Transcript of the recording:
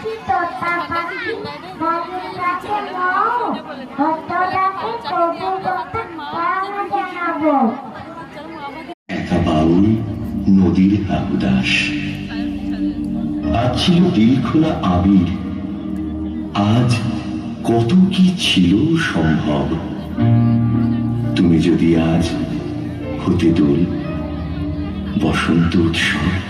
পাখি তোতা পাখি ময়ূর ডাকে মৌ ভক্ত ডাকে কবু কথা কার জানাবো। একা বাউল নদীর হাহুদাস, আজ ছিল দিলখোলা আবির, আজ কত কি ছিল সম্ভব। তুমি যদি আজ হতে দোল বসন্ত উৎসব।